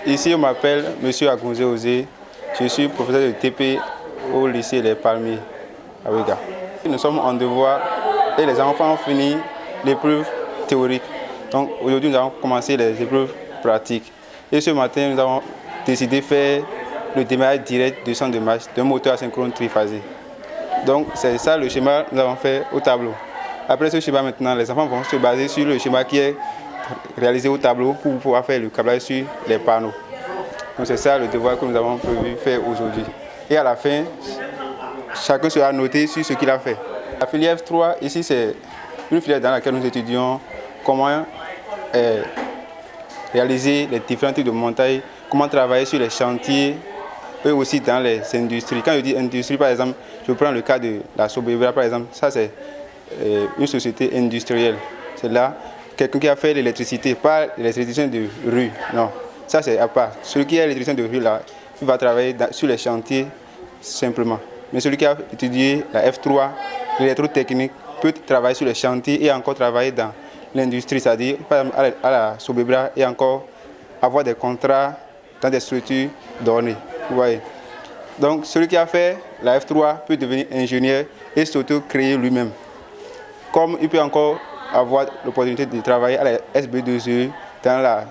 Ici, on m'appelle M. Agounze Osé. Je suis professeur de TP au lycée Les Palmiers à Ouiga. Nous sommes en devoir et les enfants ont fini l'épreuve théorique. Donc aujourd'hui, nous avons commencé les épreuves pratiques. Et ce matin, nous avons décidé de faire le démarrage direct du centre de marche d'un moteur asynchrone triphasé. Donc c'est ça le schéma que nous avons fait au tableau. Après ce schéma maintenant, les enfants vont se baser sur le schéma qui est réalisé au tableau pour pouvoir faire le câblage sur les panneaux. Donc c'est ça le devoir que nous avons prévu faire aujourd'hui. Et à la fin, chacun sera noté sur ce qu'il a fait. La filière F3, ici c'est une filière dans laquelle nous étudions comment réaliser les différents types de montages, comment travailler sur les chantiers, et aussi dans les industries. Quand je dis industrie, par exemple, je prends le cas de la Sobebra, par exemple, ça c'est une société industrielle. C'est là quelqu'un qui a fait l'électricité, pas l'électricien de rue, non. Ça c'est à part. Celui qui est électricien de rue, là, il va travailler sur les chantiers simplement. Mais celui qui a étudié la F3, l'électrotechnique, peut travailler sur les chantiers et encore travailler dans l'industrie, c'est-à-dire par exemple à la Sobebra et encore avoir des contrats dans des structures données. Vous voyez. Donc celui qui a fait la F3 peut devenir ingénieur et s'auto-créer lui-même. Comme il peut encore avoir l'opportunité de travailler à la SB2E dans la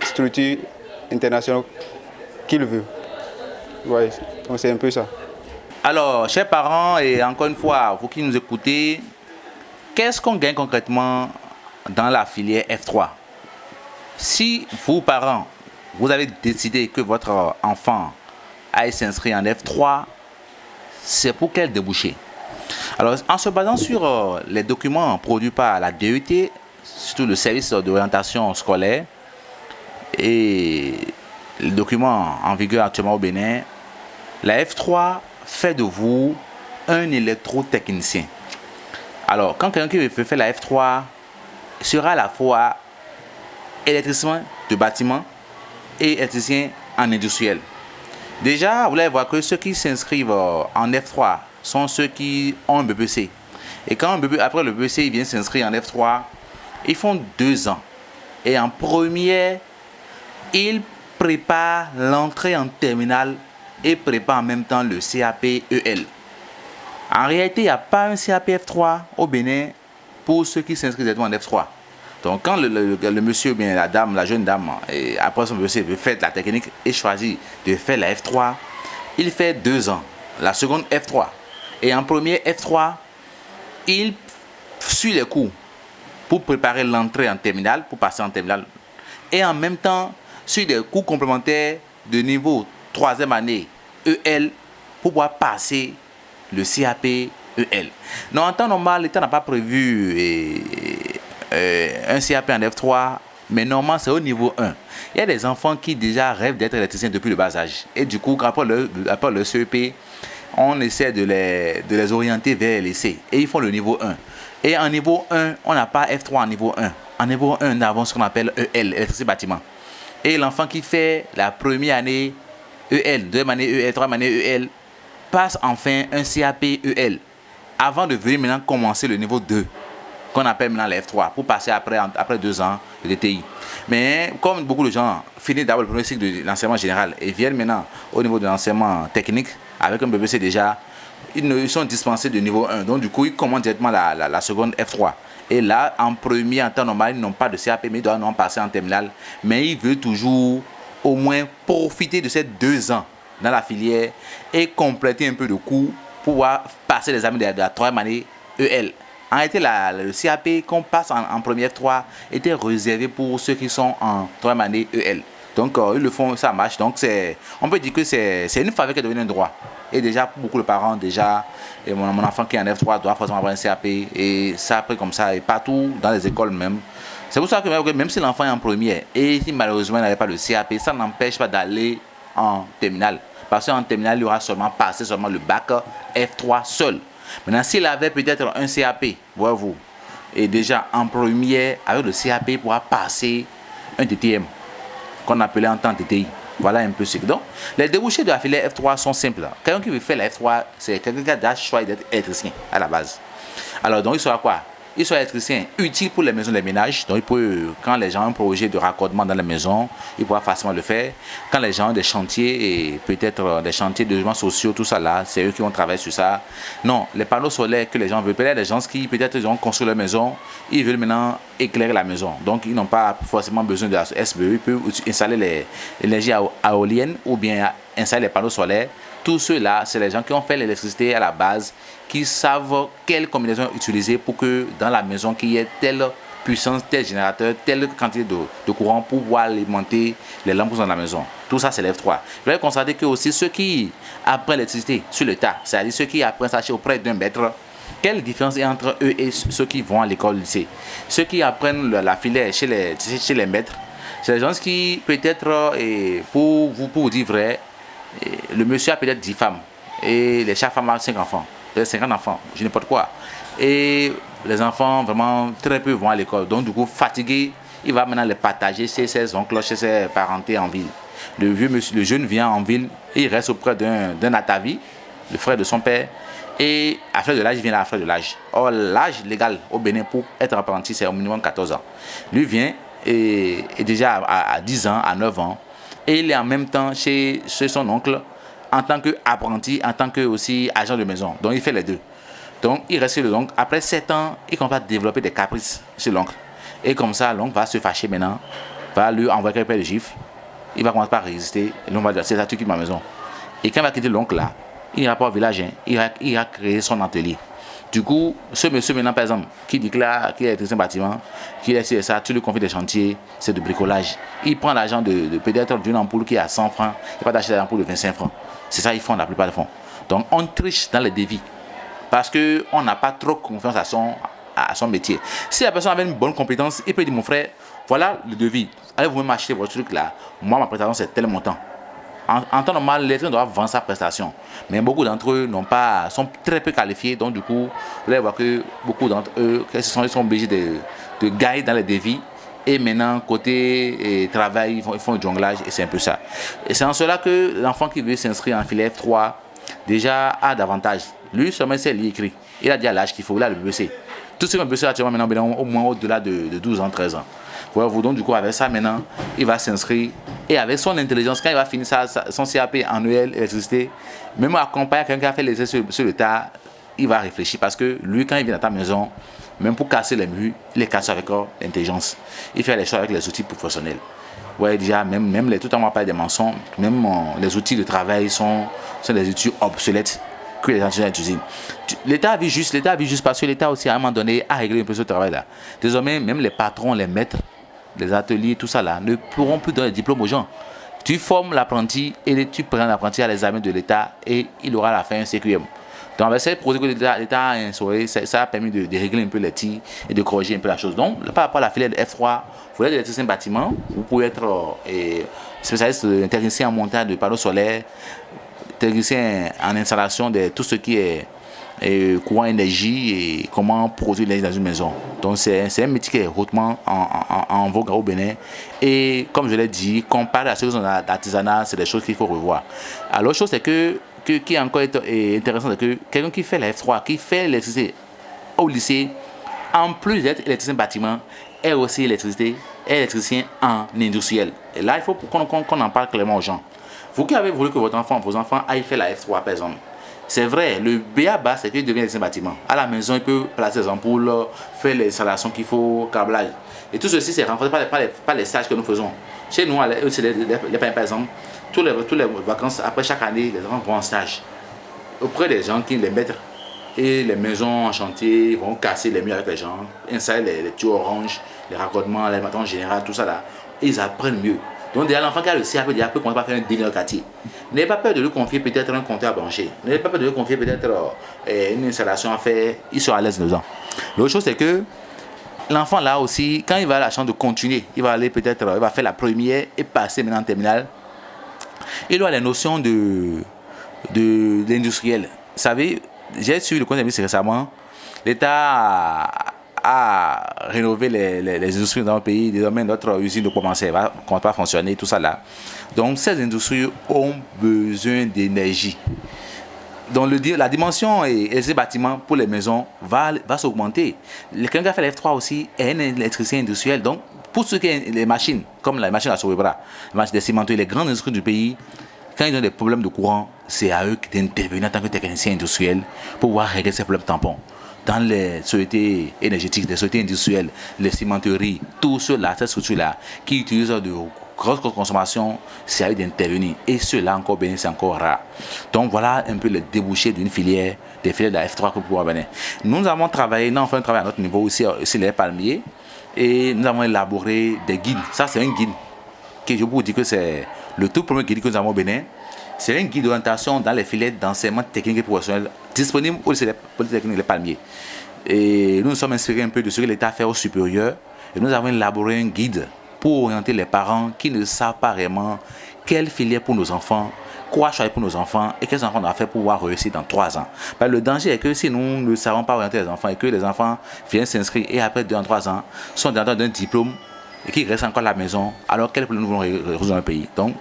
structure internationale qu'il veut. Vous voyez. Donc c'est un peu ça. Alors, chers parents, et encore une fois, vous qui nous écoutez, qu'est-ce qu'on gagne concrètement dans la filière F3? Si vous, parents, vous avez décidé que votre enfant aille s'inscrire en F3, c'est pour quel débouché? Alors, en se basant sur les documents produits par la DET, surtout le service d'orientation scolaire, et les documents en vigueur actuellement au Bénin, la F3 fait de vous un électrotechnicien. Alors, quand quelqu'un qui veut faire la F3 sera à la fois électricien de bâtiment et électricien en industriel. Déjà, vous allez voir que ceux qui s'inscrivent en F3 sont ceux qui ont un BPC. Et quand après le BPC, ils viennent s'inscrire en F3, ils font 2 ans. Et en première, ils préparent l'entrée en terminale et préparent en même temps le CAP-EL. En réalité, il n'y a pas un CAP F3 au Bénin pour ceux qui s'inscrivent directement en F3. Donc quand le monsieur, bien la dame, la jeune dame, et après son monsieur veut faire de la technique et choisit de faire la F3, il fait 2 ans, la seconde F3. Et en premier F3, il suit les cours pour préparer l'entrée en terminale, pour passer en terminale. Et en même temps, suit des cours complémentaires de niveau 3e année EL pour pouvoir passer le CAP EL. Non, en temps normal, l'État n'a pas prévu un CAP en F3, mais normalement c'est au niveau 1. Il y a des enfants qui déjà rêvent d'être électriciens depuis le bas âge. Et du coup, après le CEP, on essaie de les orienter vers les lycées. Et ils font le niveau 1. Et en niveau 1, on n'a pas F3 en niveau 1. En niveau 1, nous avons ce qu'on appelle EL, électricité bâtiment. Et l'enfant qui fait la première année EL, 2e année EL, 3e année EL, passe enfin un CAP EL. Avant de venir maintenant commencer le niveau 2. Qu'on appelle maintenant la F3 pour passer après 2 ans de DTI. Mais comme beaucoup de gens finissent d'abord le premier cycle de l'enseignement général et viennent maintenant au niveau de l'enseignement technique avec un BBC déjà, ils sont dispensés de niveau 1. Donc du coup, ils commencent directement la seconde F3. Et là, en premier, en temps normal, ils n'ont pas de CAP, mais ils doivent en passer en terminale. Mais ils veulent toujours au moins profiter de ces 2 ans dans la filière et compléter un peu de cours pour pouvoir passer les examens de la 3e année EL. En réalité, le CAP qu'on passe en première F3 était réservé pour ceux qui sont en 3e année EL. Donc, ils le font, ça marche. Donc, on peut dire que c'est une faveur qui est devenue un droit. Et déjà, pour beaucoup de parents, déjà, et mon enfant qui est en F3 doit forcément avoir un CAP. Et ça, après, comme ça, et partout, dans les écoles même. C'est pour ça que même si l'enfant est en première, et si malheureusement il n'avait pas le CAP, ça n'empêche pas d'aller en terminale. Parce qu'en terminale, il aura seulement passé seulement le bac F3 seul. Maintenant, s'il avait peut-être un CAP, voyez-vous, et déjà en première, avec le CAP, il pourra passer un TTM, qu'on appelait en temps TTI. Voilà un peu ce que. Donc, les débouchés de la filière F3 sont simples. Quelqu'un qui veut faire la F3, c'est quelqu'un qui a déjà choisi d'être électricien à la base. Alors, donc, il sera quoi? Il sera électricien utile pour les maisons des ménages. Donc, il peut, quand les gens ont un projet de raccordement dans la maison, il pourra facilement le faire. Quand les gens ont des chantiers, et peut-être des chantiers de logements sociaux, tout ça là, c'est eux qui vont travailler sur ça. Non, les panneaux solaires que les gens veulent, peut-être les gens qui peut-être ont construit leur maison, ils veulent maintenant éclairer la maison. Donc, ils n'ont pas forcément besoin de la SBE. Ils peuvent installer l'énergie éolienne ou bien installer les panneaux solaires. Tous ceux-là, c'est les gens qui ont fait l'électricité à la base, qui savent quelle combinaison utiliser pour que dans la maison, qu'il y ait telle puissance, tel générateur, telle quantité de courant pour pouvoir alimenter les lampes dans la maison. Tout ça, c'est l'F3. Vous allez constater que aussi ceux qui apprennent l'électricité sur le tas, c'est-à-dire ceux qui apprennent ça auprès d'un maître, quelle différence est entre eux et ceux qui vont à l'école lycée? Ceux qui apprennent la filière chez les maîtres, c'est les gens qui, peut-être, pour vous dire vrai, le monsieur a peut-être 10 femmes et chaque femme a 5 enfants, peut-être 50 enfants, je n'importe quoi. Et les enfants, vraiment, très peu vont à l'école. Donc, du coup, fatigué, il va maintenant les partager chez ses oncles, chez ses parentés en ville. Le jeune vient en ville et il reste auprès d'un atavi, le frère de son père. Et à frère de l'âge, il vient à frère de l'âge. Or, l'âge légal au Bénin pour être apprenti, c'est au minimum 14 ans. Lui vient et déjà à 10 ans, à 9 ans. Et il est en même temps chez son oncle en tant qu'apprenti, en tant que aussi agent de maison. Donc il fait les deux. Donc il reste chez l'oncle. Après 7 ans, il commence à développer des caprices chez l'oncle. Et comme ça, l'oncle va se fâcher maintenant, va lui envoyer quelques de gifles. Il va commencer par résister. Et l'oncle va dire, c'est ça, tu quittes ma maison. Et quand il va quitter l'oncle là, il n'ira pas au village, hein, il va créer son atelier. Du coup, ce monsieur maintenant, par exemple, qui déclare qu'il est électricien bâtiment, qu'il est sur ça, tu lui confies des chantiers, c'est de bricolage. Il prend l'argent de peut-être d'une ampoule qui est à 100 francs, il va d'acheter l'ampoule de 25 francs. C'est ça qu'ils font la plupart des fonds. Donc, on triche dans les devis parce qu'on n'a pas trop confiance à son métier. Si la personne avait une bonne compétence, il peut dire, mon frère, voilà le devis. Allez vous-même acheter votre truc là. Moi, ma prestation, c'est tel montant. En temps normal, l'électricien doit vendre sa prestation. Mais beaucoup d'entre eux sont très peu qualifiés. Donc, du coup, vous allez voir que beaucoup d'entre eux, ils sont obligés de gagner dans les devis. Et maintenant, côté travail, ils font le jonglage et c'est un peu ça. Et c'est en cela que l'enfant qui veut s'inscrire en filière F3, déjà a davantage. Lui, seulement, c'est l'écrit. Il a déjà l'âge qu'il faut, il a le BC. Tout ce qu'on peut faire actuellement, maintenant, au moins au-delà de 12 ans, 13 ans. Voilà, donc, du coup, avec ça, maintenant, il va s'inscrire. Et avec son intelligence, quand il va finir son CAP en EL, électricité, même accompagner quelqu'un qui a fait les essais sur le tas, il va réfléchir. Parce que lui, quand il vient dans ta maison, même pour casser les murs, il les casse avec l'intelligence. Il fait les choses avec les outils professionnels. Ouais, déjà, même tout en parle des mensonges, même les outils de travail sont des outils obsolètes que les gens utilisent. L'État vit juste parce que l'État aussi, à un moment donné, a réglé un peu ce travail-là. Désormais, même les patrons, les maîtres, les ateliers, tout ça là, ne pourront plus donner de diplôme aux gens. Tu formes l'apprenti et tu prends l'apprenti à l'examen de l'État et il aura à la fin un CQM. Donc avec cette projet que l'État a instauré, ça a permis de régler un peu les tirs et de corriger un peu la chose. Donc par rapport à la filière de F3, vous êtes électricien bâtiment, vous pouvez être spécialiste technicien en montage de panneaux solaires, technicien en installation de tout ce qui est courant énergie et comment produire l'énergie dans une maison. Donc c'est un métier qui est hautement en vogue au Bénin. Et comme je l'ai dit, comparé à ceux qui sont dans l'artisanat, c'est des choses qu'il faut revoir. Alors l'autre chose, c'est qui est encore intéressant, c'est que quelqu'un qui fait la F3, qui fait l'électricité au lycée, en plus d'être électricien bâtiment, est aussi électricien en industriel. Et là, il faut qu'on en parle clairement aux gens. Vous qui avez voulu que vos enfants aillent faire la F3, par exemple, c'est vrai, le BA c'est qu'il devient un bâtiment. À la maison, il peut placer les ampoules, faire les installations qu'il faut, câblage. Et tout ceci, c'est renforcé par les stages que nous faisons. Chez nous, par exemple, toutes les vacances, après chaque année, les enfants vont en stage. Auprès des gens qui les mettent. Et les maisons en chantier vont casser les murs avec les gens, installer les tuyaux oranges, les raccordements, les matins en général, tout ça là. Et ils apprennent mieux. Donc déjà l'enfant qui a le CAP déjà peut commencer par faire un délire quartier. N'ayez pas peur de lui confier peut-être un compteur à brancher. N'ayez pas peur de lui confier peut-être une installation à faire. Ils sont à l'aise dedans. L'autre chose c'est que l'enfant là aussi, quand il va avoir la chance de continuer, il va aller peut-être, il va faire la première et passer maintenant en terminale. Il a les notions de l'industriel. Vous savez, j'ai suivi le conseil de ministre récemment. L'État a rénové les industries dans le pays. Désormais, notre usine de commencer va pas fonctionner, tout ça là. Donc, ces industries ont besoin d'énergie. Donc, la dimension et ces bâtiments pour les maisons va s'augmenter. Quelqu'un qui a fait la F3 aussi est un électricien industriel. Donc, pour ce qui est les machines, comme la machine à Sobebra, les machines des cimenteries, les grandes industries du pays, quand ils ont des problèmes de courant, c'est à eux d'intervenir en tant que technicien industriel pour pouvoir régler ces problèmes tampons. Dans les sociétés énergétiques, les sociétés industrielles, les cimenteries, tout cela, ces structures-là, qui utilisent de grosses consommations, c'est à eux d'intervenir. Et cela encore, c'est encore rare. Donc voilà un peu le débouché d'une filière, des filières de la F3 que vous pouvez venir. Nous avons travaillé, nous avons fait un travail à notre niveau aussi, les palmiers, et nous avons élaboré des guides. Ça, c'est un guide que je peux vous dire que c'est le tout premier guide que nous avons au Bénin. C'est un guide d'orientation dans les filières d'enseignement technique et professionnel disponible au lycée Polytechnique Les Palmiers. Et nous nous sommes inspirés un peu de ce que l'État fait au supérieur. Et nous avons élaboré un guide pour orienter les parents qui ne savent pas vraiment quelle filière pour nos enfants, quoi choisir pour nos enfants et quels enfants on doit faire pour pouvoir réussir dans 3 ans. Parce que le danger est que si nous ne savons pas orienter les enfants et que les enfants viennent s'inscrire et après 2 ans, 3 ans sont dans d'un diplôme et qui restent encore à la maison, alors quel problème nous voulons résoudre dans le pays. Donc,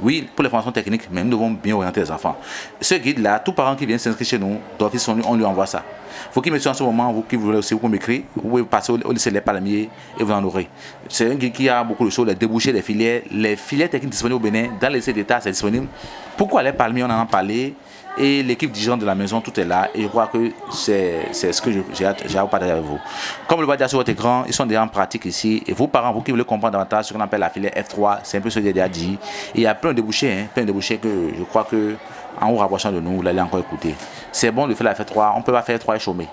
oui, pour les formations techniques, mais nous devons bien orienter les enfants. Ce guide-là, tout parent qui vient s'inscrire chez nous, d'office, on lui envoie ça. Il faut qu'il mette en ce moment, vous qui voulez aussi, vous pouvez m'écrire, vous pouvez passer au lycée Les Palmiers et vous en aurez. C'est un guide qui a beaucoup de choses, les débouchés des filières. Les filières techniques disponibles au Bénin, dans les lycées d'État, c'est disponible. Pourquoi Les Palmiers, on en a parlé, et l'équipe dirigeante de la maison, tout est là, et je crois que c'est ce que j'ai à partager avec vous. Comme vous le voyez sur votre écran, ils sont déjà en pratique ici, et vous parents, vous qui voulez comprendre davantage ce qu'on appelle la filière F3, c'est un peu ce que j'ai déjà dit. Et il y a plein de débouchés que je crois que en vous rapprochant de nous, vous allez encore écouter. C'est bon de faire la F3, on ne peut pas faire F3 et chômer.